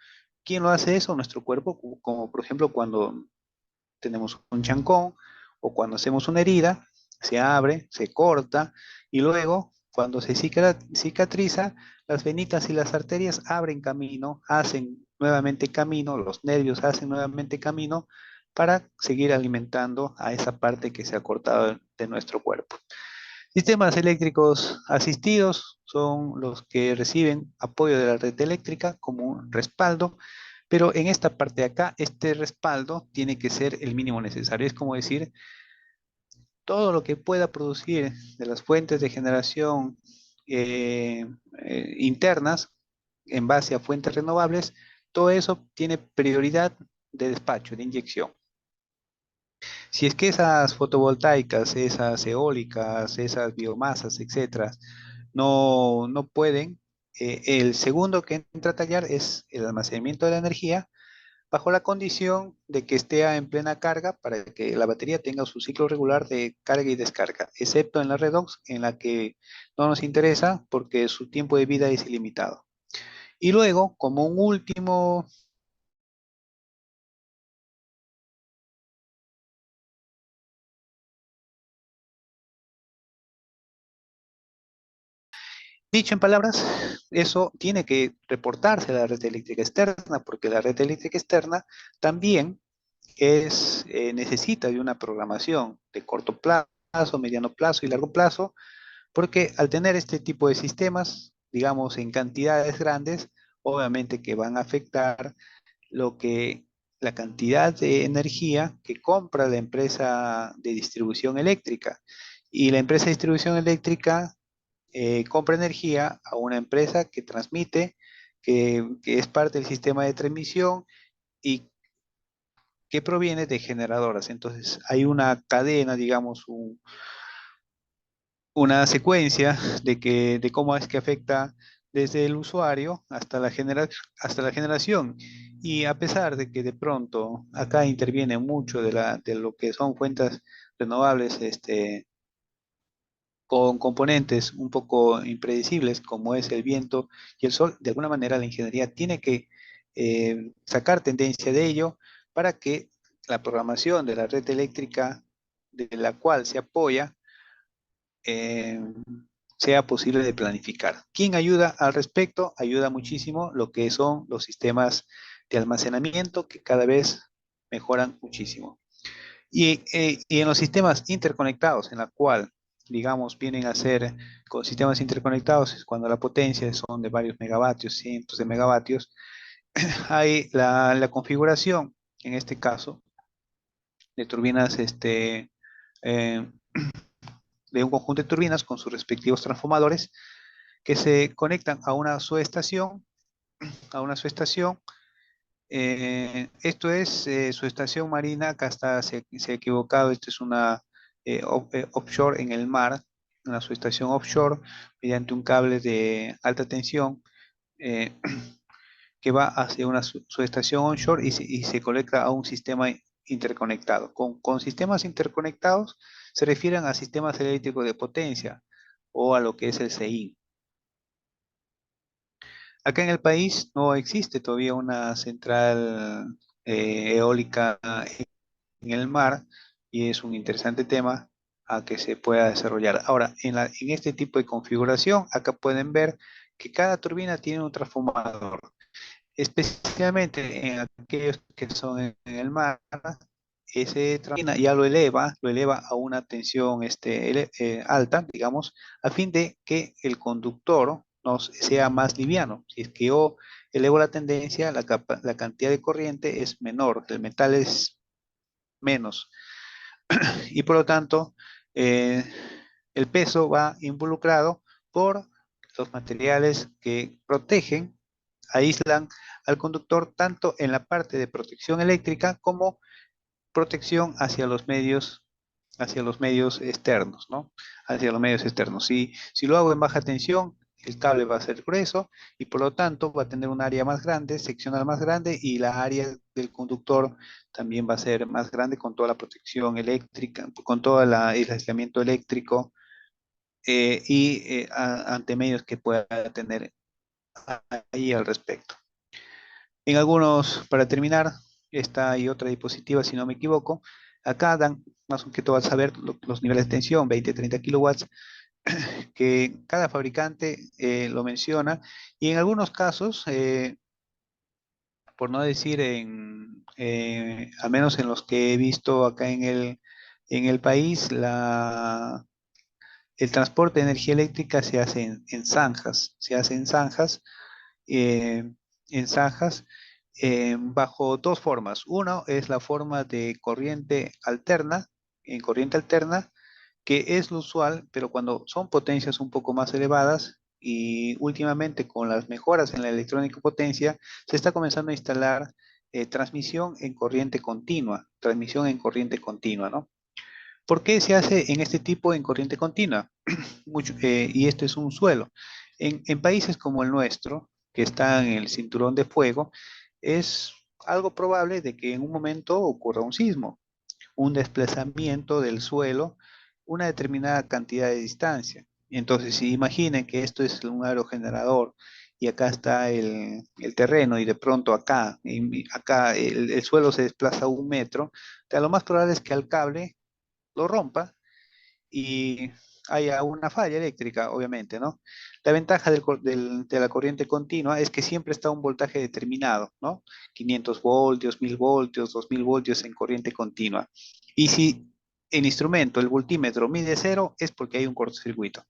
¿Quién lo hace eso? Nuestro cuerpo, como por ejemplo cuando tenemos un chancón o cuando hacemos una herida, se abre, se corta y luego cuando se cicatriza, las venitas y las arterias abren camino, hacen nuevamente camino, los nervios hacen nuevamente camino para seguir alimentando a esa parte que se ha cortado de nuestro cuerpo. Sistemas eléctricos asistidos son los que reciben apoyo de la red eléctrica como un respaldo, pero en esta parte de acá, este respaldo tiene que ser el mínimo necesario. Es como decir, todo lo que pueda producir de las fuentes de generación internas en base a fuentes renovables, todo eso tiene prioridad de despacho, de inyección. Si es que esas fotovoltaicas, esas eólicas, esas biomasas, etcétera, no pueden, el segundo que entra a tallar es el almacenamiento de la energía bajo la condición de que esté en plena carga para que la batería tenga su ciclo regular de carga y descarga, excepto en la redox en la que no nos interesa porque su tiempo de vida es ilimitado. Y luego, como un último. Dicho en palabras, eso tiene que reportarse a la red eléctrica externa, porque la red eléctrica externa también necesita de una programación de corto plazo, mediano plazo y largo plazo, porque al tener este tipo de sistemas, digamos, en cantidades grandes, obviamente que van a afectar lo que la cantidad de energía que compra la empresa de distribución eléctrica. Y la empresa de distribución eléctrica compra energía a una empresa que transmite, que es parte del sistema de transmisión y que proviene de generadoras. Entonces, hay una cadena, digamos, una secuencia de cómo es que afecta desde el usuario hasta la generación. Y a pesar de que de pronto acá interviene mucho de lo que son fuentes renovables, con componentes un poco impredecibles como es el viento y el sol, de alguna manera la ingeniería tiene que sacar tendencia de ello para que la programación de la red eléctrica de la cual se apoya eh, sea posible de planificar. ¿Quién ayuda al respecto? Ayuda muchísimo lo que son los sistemas de almacenamiento que cada vez mejoran muchísimo. Y en los sistemas interconectados, en la cual, digamos, vienen a ser con sistemas interconectados, es cuando la potencia son de varios megavatios, cientos de megavatios, hay la configuración, en este caso, de turbinas, eh, de un conjunto de turbinas con sus respectivos transformadores que se conectan a una subestación. Esto es su estación marina, acá está, se ha equivocado, esto es una offshore en el mar, una subestación offshore mediante un cable de alta tensión eh, que va hacia una subestación onshore y se conecta a un sistema interconectado. Con sistemas interconectados se refieren a sistemas eléctricos de potencia o a lo que es el CI. Acá en el país no existe todavía una central eólica en el mar y es un interesante tema a que se pueda desarrollar. Ahora, en este tipo de configuración, acá pueden ver que cada turbina tiene un transformador, especialmente en aquellos que son en el mar. Ese turbina ya lo eleva a una tensión alta, digamos, a fin de que el conductor sea más liviano. Si es que yo elevo la tendencia, la cantidad de corriente es menor, el metal es menos y por lo tanto eh, el peso va involucrado por los materiales que protegen, aíslan al conductor tanto en la parte de protección eléctrica como protección hacia los medios externos, ¿no? Hacia los medios externos. Si lo hago en baja tensión, el cable va a ser grueso y por lo tanto va a tener un área más grande, seccional más grande y la área del conductor también va a ser más grande con toda la protección eléctrica, con todo el aislamiento eléctrico ante medios que pueda tener ahí al respecto. En algunos, para terminar, esta y otra diapositiva, si no me equivoco, acá dan más que todo al saber los niveles de tensión, 20-30 kilowatts, que cada fabricante lo menciona, y en algunos casos por no decir al menos en los que he visto acá en el país, el transporte de energía eléctrica se hace en zanjas, se hace eh, en zanjas bajo dos formas. Uno es la forma de corriente alterna, en corriente alterna, que es lo usual, pero cuando son potencias un poco más elevadas y últimamente con las mejoras en la electrónica potencia, se está comenzando a instalar transmisión en corriente continua, ¿no? ¿Por qué se hace en este tipo en corriente continua? Y esto es un suelo. En países como el nuestro, que está en el cinturón de fuego, es algo probable de que en un momento ocurra un sismo, un desplazamiento del suelo, una determinada cantidad de distancia. Entonces, si imaginen que esto es un aerogenerador y acá está el terreno y de pronto acá el suelo se desplaza 1 metro, lo más probable es que al cable lo rompa y haya una falla eléctrica, obviamente, ¿no? La ventaja de la corriente continua es que siempre está un voltaje determinado, ¿no? 500 voltios, 1000 voltios, 2000 voltios en corriente continua. Y si el instrumento, el voltímetro, mide cero, es porque hay un cortocircuito.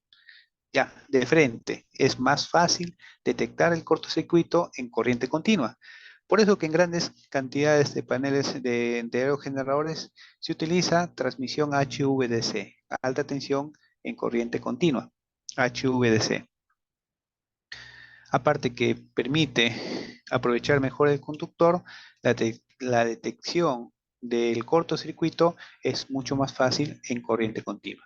Ya, de frente, es más fácil detectar el cortocircuito en corriente continua. Por eso que en grandes cantidades de paneles de aerogeneradores se utiliza transmisión HVDC, alta tensión en corriente continua, HVDC. Aparte que permite aprovechar mejor el conductor, la detección del cortocircuito es mucho más fácil en corriente continua.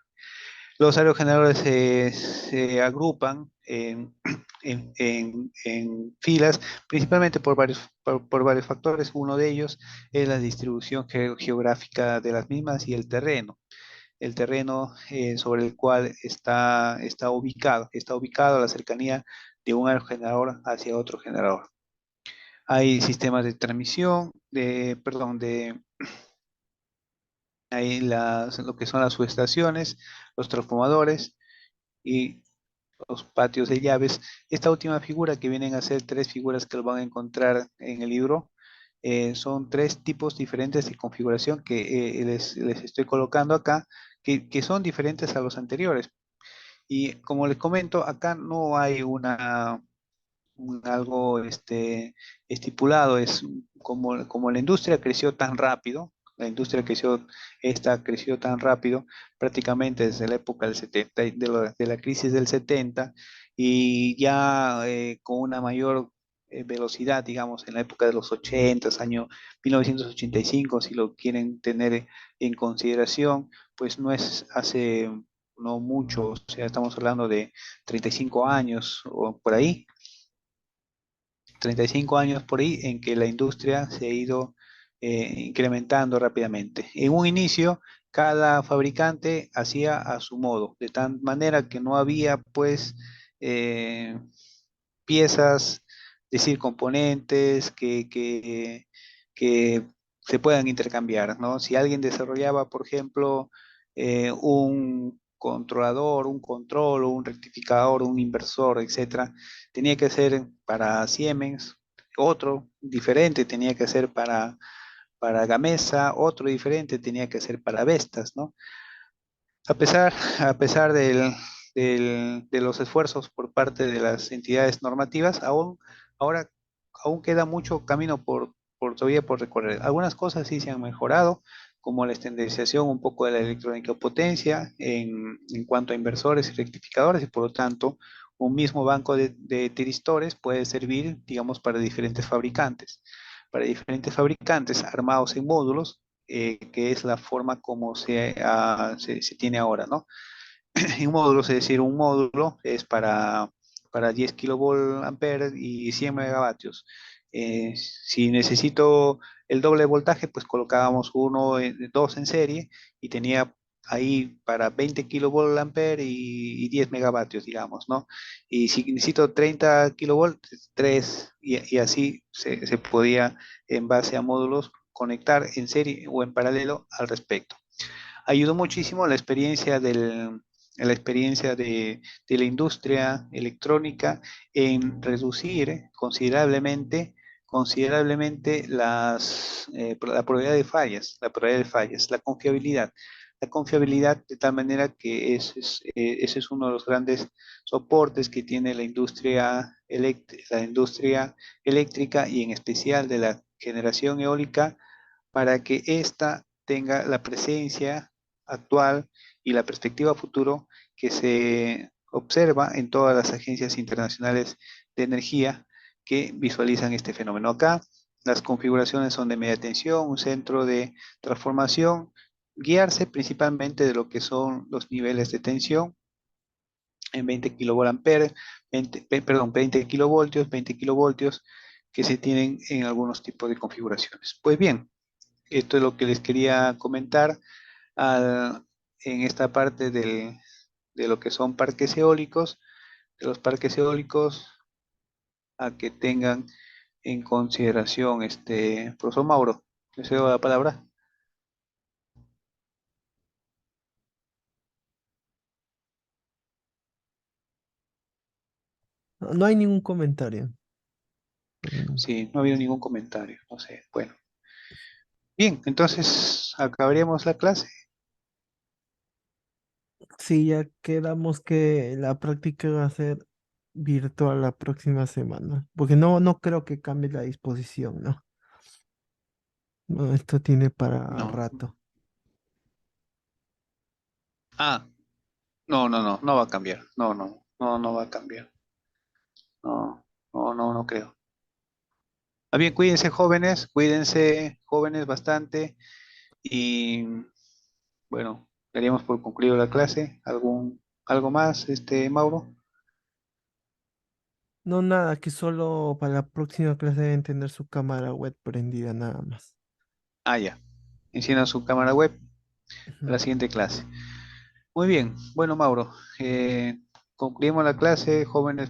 Los aerogeneradores se agrupan en filas, principalmente por varios factores. Uno de ellos es la distribución geográfica de las mismas y el terreno sobre el cual está ubicado a la cercanía de un aerogenerador hacia otro generador. Hay sistemas de transmisión, perdón, hay lo que son las subestaciones, los transformadores y los patios de llaves. Esta última figura, que vienen a ser tres figuras que lo van a encontrar en el libro, son tres tipos diferentes de configuración que les estoy colocando acá, que son diferentes a los anteriores. Y como les comento, acá no hay algo estipulado, es como la industria creció tan rápido, esta creció tan rápido prácticamente desde la época del 70, de la crisis del 70 y ya con una mayor velocidad, digamos, en la época de los 80, año 1985, si lo quieren tener en consideración, pues no es hace no mucho, o sea, estamos hablando de 35 años o por ahí, 35 años por ahí en que la industria se ha ido incrementando rápidamente. En un inicio, cada fabricante hacía a su modo, de tal manera que no había pues eh, piezas, es decir, componentes que se puedan intercambiar, ¿no? Si alguien desarrollaba, por ejemplo, un controlador, un control, o un rectificador, un inversor, etcétera, tenía que ser para Siemens, otro diferente tenía que ser para Gamesa, otro diferente tenía que ser para Vestas, ¿no? A pesar, a pesar de los esfuerzos por parte de las entidades normativas, ahora aún queda mucho camino todavía por recorrer. Algunas cosas sí se han mejorado, como la estandarización un poco de la electrónica potencia en cuanto a inversores y rectificadores, y por lo tanto, un mismo banco de tiristores puede servir, digamos, para diferentes fabricantes armados en módulos, que es la forma como se tiene ahora, ¿no? En módulos, es decir, un módulo es para 10 kilovolt ampere y 100 megavatios. Si necesito el doble voltaje, pues colocábamos dos en serie y tenía ahí para 20 kilovolt ampere y 10 megavatios, digamos, ¿no? Y si necesito 30 kilovolt, 3, y así se podía, en base a módulos, conectar en serie o en paralelo al respecto. Ayudó muchísimo la experiencia de la industria electrónica en reducir considerablemente considerablemente la probabilidad de fallas, la probabilidad de fallas, la confiabilidad. La confiabilidad de tal manera que ese es uno de los grandes soportes que tiene la industria eléctrica y en especial de la generación eólica para que ésta tenga la presencia actual y la perspectiva futuro que se observa en todas las agencias internacionales de energía que visualizan este fenómeno. Acá las configuraciones son de media tensión, un centro de transformación, guiarse principalmente de lo que son los niveles de tensión en 20 kilovoltios, 20 kilovoltios, 20 kilovoltios que se tienen en algunos tipos de configuraciones. Pues bien, esto es lo que les quería comentar en esta parte de lo que son parques eólicos, de los parques eólicos, a que tengan en consideración, profesor Mauro, le cedo la palabra. No, no hay ningún comentario. Sí, no ha habido ningún comentario, no sé. Bueno, bien, entonces acabaríamos la clase. Sí, ya quedamos que la práctica va a ser virtual la próxima semana, porque no creo que cambie la disposición, ¿no? No, esto tiene para No. rato. Ah, no, no, no, no va a cambiar. No, no, no, no va a cambiar. No, no, no, no creo. Bien, cuídense jóvenes bastante y bueno, daríamos por concluido la clase. ¿Algo más, Mauro? No, nada, que solo para la próxima clase deben tener su cámara web prendida nada más. Ah, ya. Enciendan su cámara web para la Ujú. siguiente clase. Muy bien. Bueno, Mauro, concluimos la clase, jóvenes.